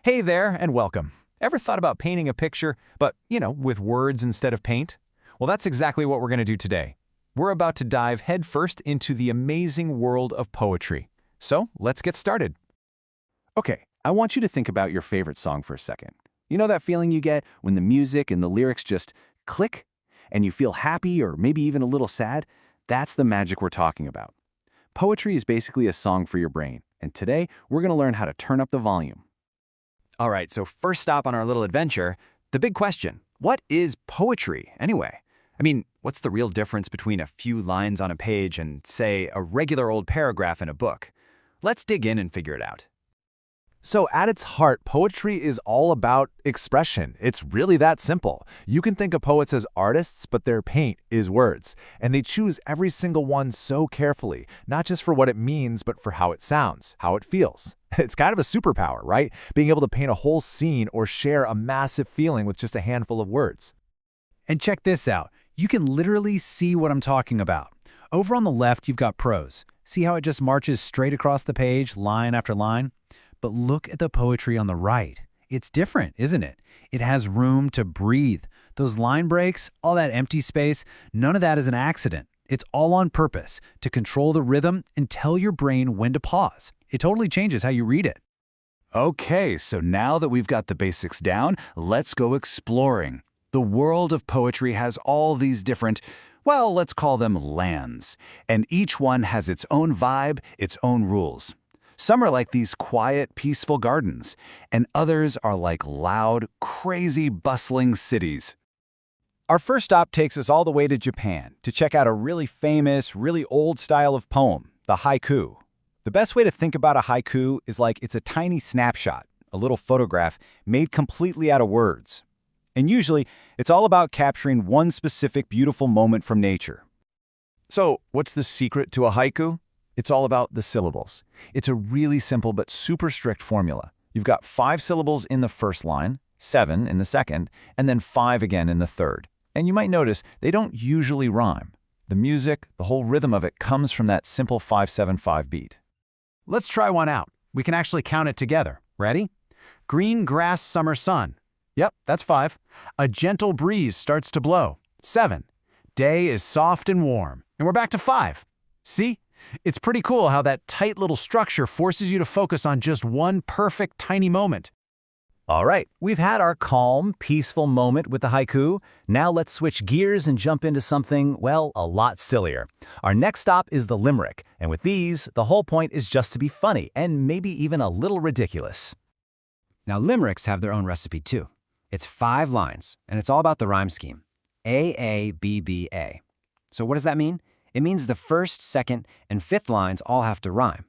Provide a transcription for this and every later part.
Hey there, and welcome. Ever thought about painting a picture, but, with words instead of paint? Well, that's exactly what we're going to do today. We're about to dive headfirst into the amazing world of poetry. So, let's get started. Okay, I want you to think about your favorite song for a second. You know that feeling you get when the music and the lyrics just click? And you feel happy or maybe even a little sad? That's the magic we're talking about. Poetry is basically a song for your brain, and today we're going to learn how to turn up the volume. All right, so first stop on our little adventure, the big question. What is poetry, anyway? I mean, what's the real difference between a few lines on a page and, say, a regular old paragraph in a book? Let's dig in and figure it out. So at its heart, poetry is all about expression. It's really that simple. You can think of poets as artists, but their paint is words. And they choose every single one so carefully, not just for what it means, but for how it sounds, how it feels. It's kind of a superpower, right? Being able to paint a whole scene or share a massive feeling with just a handful of words. And check this out. You can literally see what I'm talking about. Over on the left, you've got prose. See how it just marches straight across the page, line after line? But look at the poetry on the right. It's different, isn't it? It has room to breathe. Those line breaks, all that empty space, none of that is an accident. It's all on purpose, to control the rhythm and tell your brain when to pause. It totally changes how you read it. Okay, so now that we've got the basics down, let's go exploring. The world of poetry has all these different, well, let's call them lands. And each one has its own vibe, its own rules. Some are like these quiet, peaceful gardens, and others are like loud, crazy, bustling cities. Our first stop takes us all the way to Japan to check out a really famous, really old style of poem, the haiku. The best way to think about a haiku is like it's a tiny snapshot, a little photograph made completely out of words. And usually, it's all about capturing one specific beautiful moment from nature. So, what's the secret to a haiku? It's all about the syllables. It's a really simple but super strict formula. You've got 5 syllables in the first line, 7 in the second, and then 5 again in the third. And you might notice they don't usually rhyme. The music, the whole rhythm of it comes from that simple 5-7-5 beat. Let's try one out. We can actually count it together. Ready? Green grass, summer sun. Yep, that's 5. A gentle breeze starts to blow. 7. Day is soft and warm. And we're back to 5. See? It's pretty cool how that tight little structure forces you to focus on just one perfect tiny moment. All right, we've had our calm, peaceful moment with the haiku. Now let's switch gears and jump into something, well, a lot sillier. Our next stop is the limerick, and with these, the whole point is just to be funny and maybe even a little ridiculous. Now limericks have their own recipe too. It's 5 lines, and it's all about the rhyme scheme. A-A-B-B-A. So what does that mean? It means the first, second, and fifth lines all have to rhyme.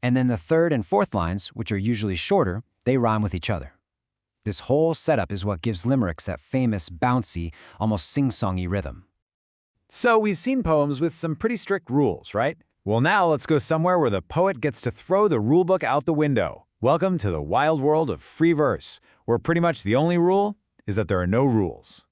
And then the third and fourth lines, which are usually shorter, they rhyme with each other. This whole setup is what gives limericks that famous, bouncy, almost sing-songy rhythm. So we've seen poems with some pretty strict rules, right? Well, now let's go somewhere where the poet gets to throw the rulebook out the window. Welcome to the wild world of free verse, where pretty much the only rule is that there are no rules.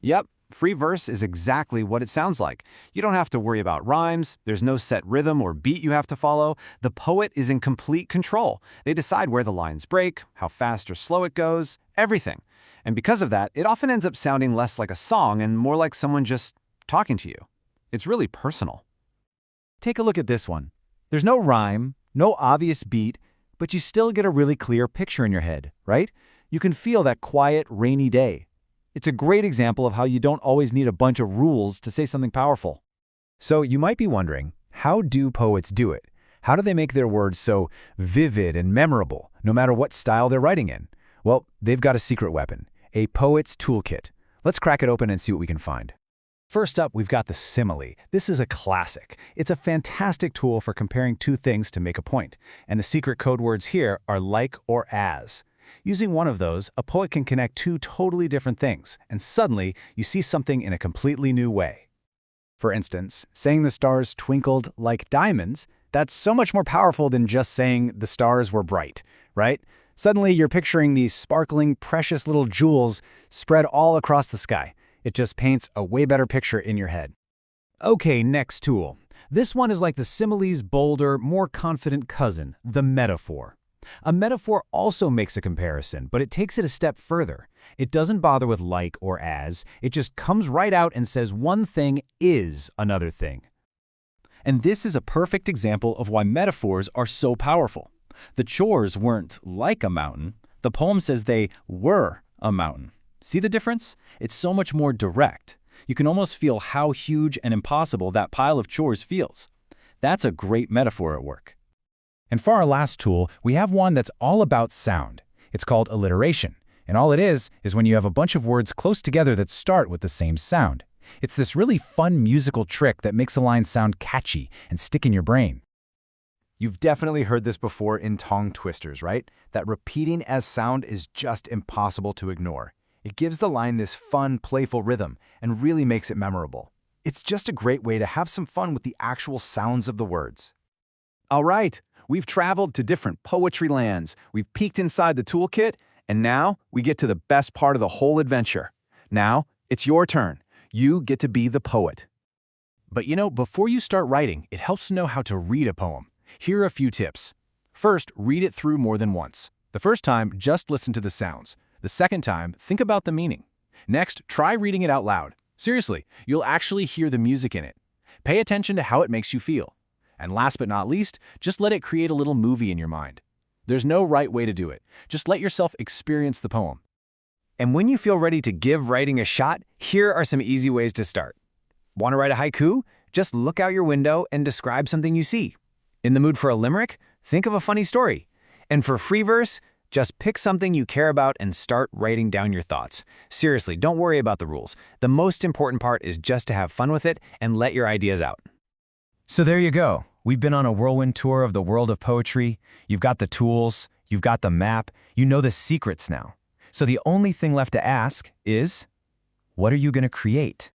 Yep, free verse is exactly what it sounds like. You don't have to worry about rhymes, there's no set rhythm or beat you have to follow. The poet is in complete control. They decide where the lines break, how fast or slow it goes, everything. And because of that, it often ends up sounding less like a song and more like someone just talking to you. It's really personal. Take a look at this one. There's no rhyme, no obvious beat, but you still get a really clear picture in your head, right? You can feel that quiet, rainy day. It's a great example of how you don't always need a bunch of rules to say something powerful. So you might be wondering, how do poets do it? How do they make their words so vivid and memorable, no matter what style they're writing in? Well, they've got a secret weapon, a poet's toolkit. Let's crack it open and see what we can find. First up, we've got the simile. This is a classic. It's a fantastic tool for comparing two things to make a point. And the secret code words here are like or as. Using one of those, a poet can connect two totally different things, and suddenly you see something in a completely new way. For instance, saying the stars twinkled like diamonds, that's so much more powerful than just saying the stars were bright, right? Suddenly you're picturing these sparkling, precious little jewels spread all across the sky. It just paints a way better picture in your head. Okay, next tool. This one is like the simile's bolder, more confident cousin, the metaphor. A metaphor also makes a comparison, but it takes it a step further. It doesn't bother with like or as, it just comes right out and says one thing is another thing. And this is a perfect example of why metaphors are so powerful. The chores weren't like a mountain. The poem says they were a mountain. See the difference? It's so much more direct. You can almost feel how huge and impossible that pile of chores feels. That's a great metaphor at work. And for our last tool, we have one that's all about sound. It's called alliteration. And all it is when you have a bunch of words close together that start with the same sound. It's this really fun musical trick that makes a line sound catchy and stick in your brain. You've definitely heard this before in tongue twisters, right? That repeating as sound is just impossible to ignore. It gives the line this fun, playful rhythm and really makes it memorable. It's just a great way to have some fun with the actual sounds of the words. All right, we've traveled to different poetry lands, we've peeked inside the toolkit, and now we get to the best part of the whole adventure. Now, it's your turn. You get to be the poet. But before you start writing, it helps to know how to read a poem. Here are a few tips. First, read it through more than once. The first time, just listen to the sounds. The second time, think about the meaning. Next, try reading it out loud. Seriously, you'll actually hear the music in it. Pay attention to how it makes you feel. And last but not least, just let it create a little movie in your mind. There's no right way to do it. Just let yourself experience the poem. And when you feel ready to give writing a shot, here are some easy ways to start. Want to write a haiku? Just look out your window and describe something you see. In the mood for a limerick? Think of a funny story. And for free verse, just pick something you care about and start writing down your thoughts. Seriously, don't worry about the rules. The most important part is just to have fun with it and let your ideas out. So there you go. We've been on a whirlwind tour of the world of poetry. You've got the tools, you've got the map, you know the secrets now. So the only thing left to ask is, what are you going to create?